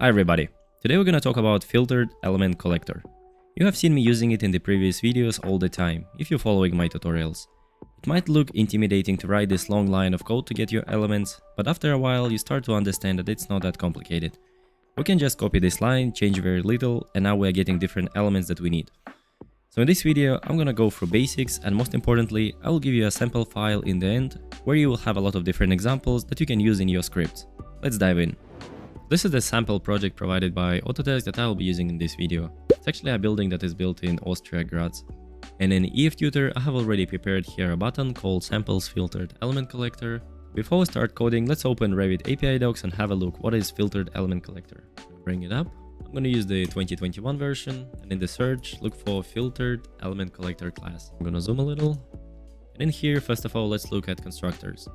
Hi everybody, today we're gonna talk about filtered element collector. You have seen me using it in the previous videos all the time, if you're following my tutorials. It might look intimidating to write this long line of code to get your elements, but after a while you start to understand that it's not that complicated. We can just copy this line, change very little, and now we're getting different elements that we need. So in this video, I'm gonna go through basics, and most importantly, I will give you a sample file in the end, where you will have a lot of different examples that you can use in your scripts. Let's dive in. This is the sample project provided by Autodesk that I will be using in this video. It's actually a building that is built in Austria, Graz. And in EFTutor, I have already prepared here a button called Samples Filtered Element Collector. Before we start coding, let's open Revit API Docs and have a look what is Filtered Element Collector. Bring it up. I'm going to use the 2021 version, and in the search, look for Filtered Element Collector class. I'm going to zoom a little. And in here, first of all, let's look at constructors.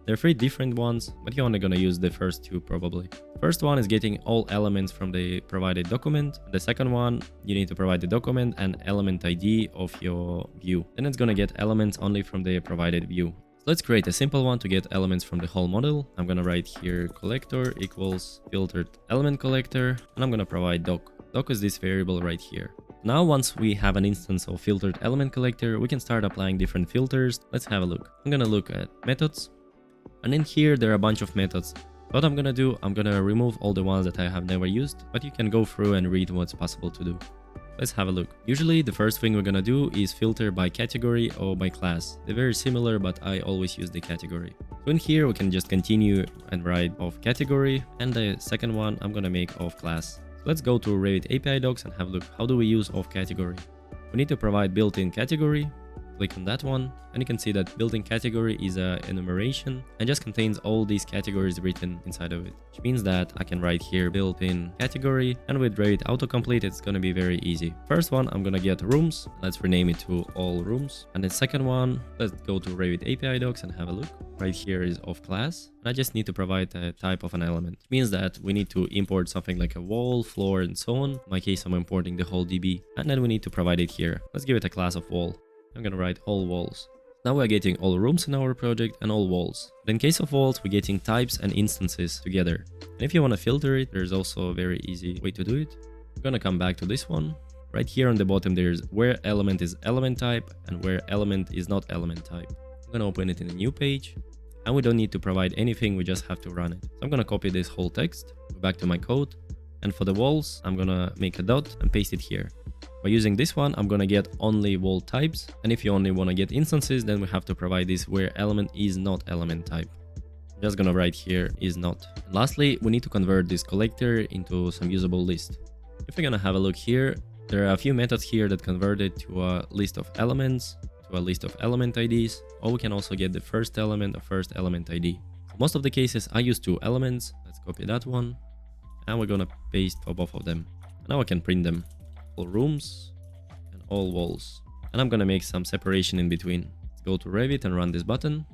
There are three different ones, but you're only gonna use the first two probably. First one is getting all elements from the provided document. The second one, you need to provide the document and element ID of your view. Then it's gonna get elements only from the provided view. So let's create a simple one to get elements from the whole model. I'm gonna write here collector equals filtered element collector, and I'm gonna provide doc. Doc is this variable right here. Now once we have an instance of filtered element collector, we can start applying different filters. Let's have a look. I'm gonna look at methods. And in here, there are a bunch of methods. What I'm gonna do, I'm gonna remove all the ones that I have never used, but you can go through and read what's possible to do. Let's have a look. Usually, the first thing we're gonna do is filter by category or by class. They're very similar, but I always use the category. So in here, we can just continue and write of category, and the second one I'm gonna make of class. So let's go to Revit API Docs and have a look. How do we use of category? We need to provide built-in category. Click on that one, and you can see that built-in category is an enumeration and just contains all these categories written inside of it, which means that I can write here built-in category, and with Revit autocomplete it's going to be very easy. First one, I'm going to get rooms. Let's rename it to all rooms. And the second one, let's go to Revit API Docs and have a look. Right here is of class, and I just need to provide a type of an element. It means that we need to import something like a wall, floor, and so on. In my case, I'm importing the whole DB, and then we need to provide it here. Let's give it a class of wall. I'm gonna write all walls. Now we're getting all rooms in our project and all walls. But in case of walls, we're getting types and instances together. And if you want to filter it, there's also a very easy way to do it. I'm gonna come back to this one. Right here on the bottom, there's where element is element type and where element is not element type. I'm gonna open it in a new page. And we don't need to provide anything, we just have to run it. So I'm gonna copy this whole text, go back to my code. And for the walls, I'm gonna make a dot and paste it here. By using this one, I'm gonna get only wall types, and if you only wanna get instances, then we have to provide this where element is not element type. I'm just gonna write here is not. And lastly, we need to convert this collector into some usable list. If we're gonna have a look here, there are a few methods here that convert it to a list of elements, to a list of element IDs, or we can also get the first element or first element ID. For most of the cases, I use two elements. Let's copy that one, and we're gonna paste for both of them. Now I can print them. All rooms and all walls, and I'm gonna make some separation in between. Let's go to Revit and run this button,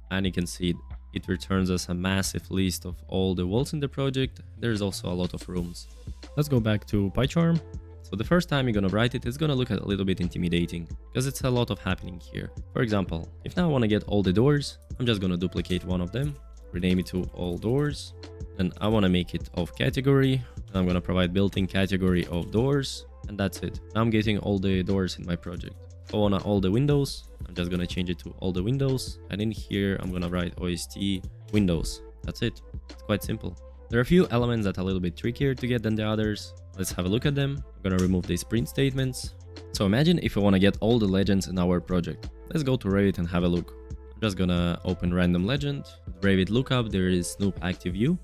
and you can see it returns us a massive list of all the walls in the project. There's also a lot of rooms. Let's go back to PyCharm. So the first time you're gonna write it, it's gonna look a little bit intimidating because it's a lot of happening here. For example, if now I want to get all the doors, I'm just gonna duplicate one of them, rename it to all doors, and I want to make it of category. I'm gonna provide built-in category of doors, and that's it. Now I'm getting all the doors in my project. If I want all the windows, I'm just gonna change it to all the windows, and in here I'm gonna write OST windows. That's it. It's quite simple. There are a few elements that are a little bit trickier to get than the others. Let's have a look at them. I'm gonna remove these print statements. So imagine if I want to get all the legends in our project. Let's go to Revit and have a look. I'm just gonna open random legend. With Revit lookup, there is Snoop active view.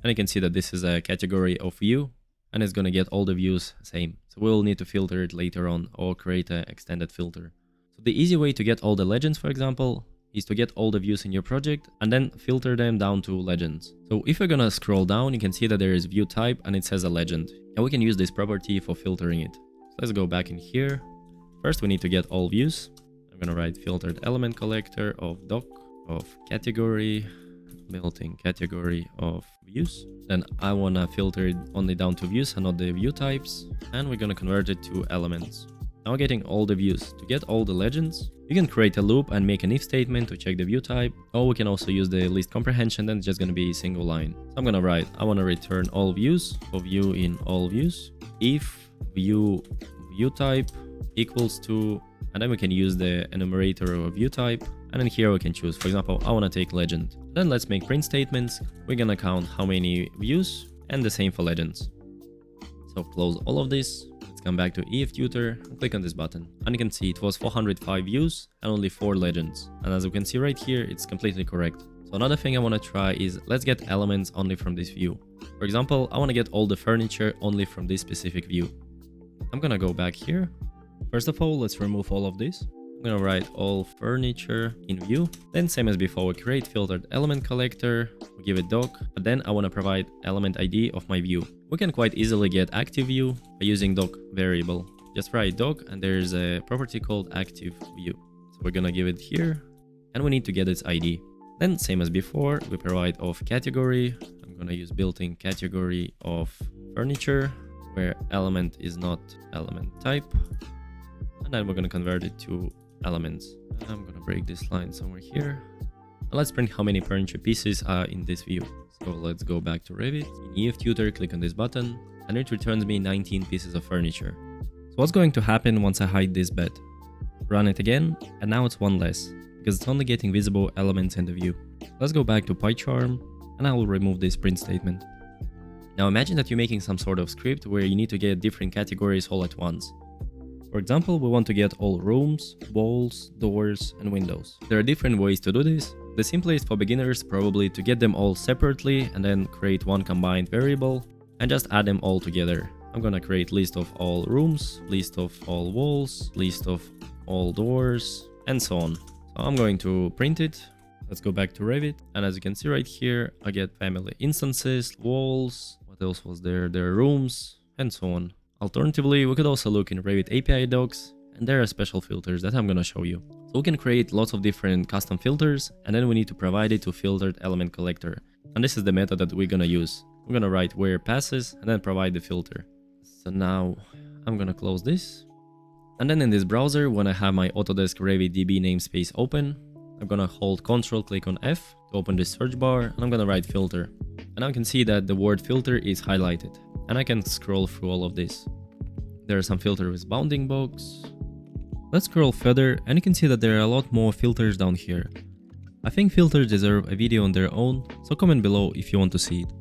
And you can see that this is a category of view, and it's gonna get all the views same. So we'll need to filter it later on or create an extended filter. So the easy way to get all the legends, for example, is to get all the views in your project and then filter them down to legends. So if we're gonna scroll down, you can see that there is view type and it says a legend. And we can use this property for filtering it. So let's go back in here. First, we need to get all views. I'm gonna write filtered element collector of doc of category, built-in category of views. Then I want to filter it only down to views and not the view types, and we're going to convert it to elements. Now getting all the views. To get all the legends, you can create a loop and make an if statement to check the view type, or we can also use the list comprehension, then it's just going to be a single line. So I'm going to write, I want to return all views, so view in all views, if view type equals to, and then we can use the enumerator of view type, and then here we can choose, for example, I want to take legend. Then let's make print statements. We're going to count how many views, and the same for legends. So close all of this. Let's come back to EFTutor and click on this button. And you can see it was 405 views and only 4 legends. And as you can see right here, it's completely correct. So another thing I want to try is let's get elements only from this view. For example, I want to get all the furniture only from this specific view. I'm going to go back here. First of all, let's remove all of this. I'm going to write all furniture in view. Then same as before, we create filtered element collector, we give it doc, but then I want to provide element ID of my view. We can quite easily get active view by using doc variable. Just write doc and there's a property called active view. So we're going to give it here and we need to get its ID. Then same as before, we provide of category. I'm going to use built-in category of furniture where element is not element type. And then we're going to convert it to elements. I'm going to break this line somewhere here. And let's print how many furniture pieces are in this view. So let's go back to Revit. In EFTutor, click on this button and it returns me 19 pieces of furniture. So what's going to happen once I hide this bed? Run it again and now it's one less because it's only getting visible elements in the view. Let's go back to PyCharm and I will remove this print statement. Now imagine that you're making some sort of script where you need to get different categories all at once. For example, we want to get all rooms, walls, doors, and windows. There are different ways to do this. The simplest for beginners probably to get them all separately and then create one combined variable and just add them all together. I'm gonna create list of all rooms, list of all walls, list of all doors, and so on. So I'm going to print it. Let's go back to Revit. And as you can see right here, I get family instances, walls, what else was there? There are rooms, and so on. Alternatively, we could also look in Revit API Docs, and there are special filters that I'm gonna show you. So we can create lots of different custom filters, and then we need to provide it to filtered element collector. And this is the method that we're gonna use. We're gonna write where passes, and then provide the filter. So now I'm gonna close this. And then in this browser, when I have my Autodesk Revit DB namespace open, I'm gonna hold Ctrl, click on F to open this search bar, and I'm gonna write filter. And I can see that the word filter is highlighted. And I can scroll through all of this. There are some filters with bounding box. Let's scroll further and you can see that there are a lot more filters down here. I think filters deserve a video on their own, so comment below if you want to see it.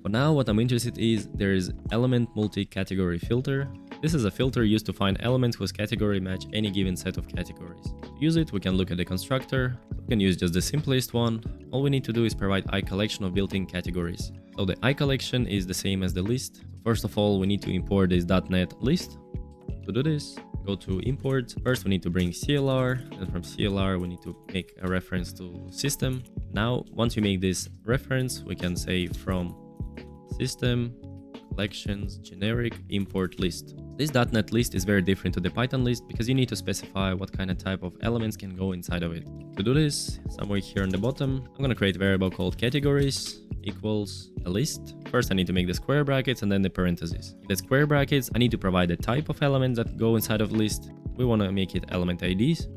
For now, what I'm interested is there is ElementMultiCategoryFilter. This is a filter used to find elements whose category match any given set of categories. To use it, we can look at the constructor. We can use just the simplest one. All we need to do is provide iCollection of built-in categories. So the iCollection is the same as the list. First of all, we need to import this .NET list. To do this, go to import. First, we need to bring CLR, and from CLR, we need to make a reference to system. Now, once we make this reference, we can say from system, collections, generic, import list. This .NET list is very different to the Python list because you need to specify what kind of type of elements can go inside of it. To do this, somewhere here on the bottom, I'm going to create a variable called categories equals a list. First, I need to make the square brackets and then the parentheses. In the square brackets, I need to provide the type of elements that go inside of the list. We want to make it element IDs.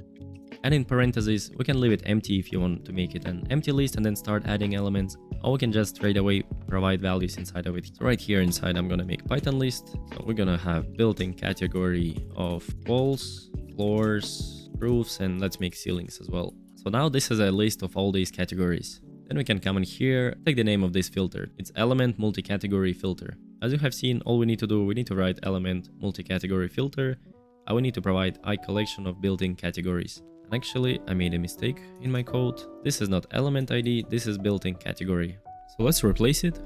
And in parentheses, we can leave it empty if you want to make it an empty list and then start adding elements, or we can just straight away provide values inside of it. So right here inside, I'm going to make Python list. So we're going to have built-in category of walls, floors, roofs, and let's make ceilings as well. So now this is a list of all these categories. Then we can come in here, take the name of this filter. It's ElementMultiCategoryFilter. As you have seen, all we need to do, we need to write ElementMultiCategoryFilter. And we need to provide iCollection of built-in categories. And actually, I made a mistake in my code. This is not element ID, this is built-in category. So let's replace it.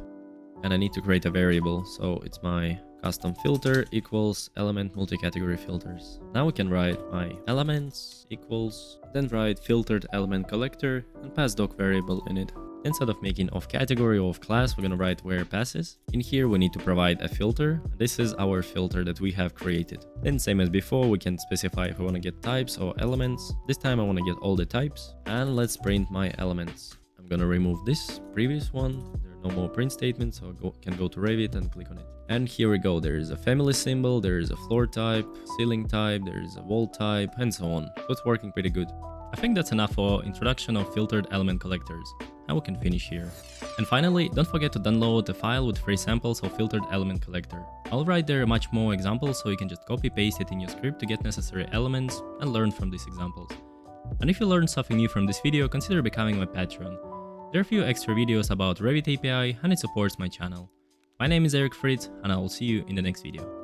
And I need to create a variable. So it's my custom filter equals ElementMultiCategoryFilters. Now we can write my elements equals, then write filtered element collector and pass doc variable in it. Instead of making of category or of class, we're going to write where passes. In here, we need to provide a filter. This is our filter that we have created. Then same as before, we can specify if we want to get types or elements. This time I want to get all the types. And let's print my elements. I'm going to remove this previous one. There are no more print statement, so can go to Revit and click on it. And here we go, there is a family symbol, there is a floor type, ceiling type, there is a wall type, and so on. So it's working pretty good. I think that's enough for introduction of filtered element collectors. Now we can finish here. And finally, don't forget to download the file with free samples of filtered element collector. I'll write there much more examples, so you can just copy paste it in your script to get necessary elements and learn from these examples. And if you learned something new from this video, consider becoming my Patreon. There are a few extra videos about Revit API and it supports my channel. My name is Eric Fritz and I will see you in the next video.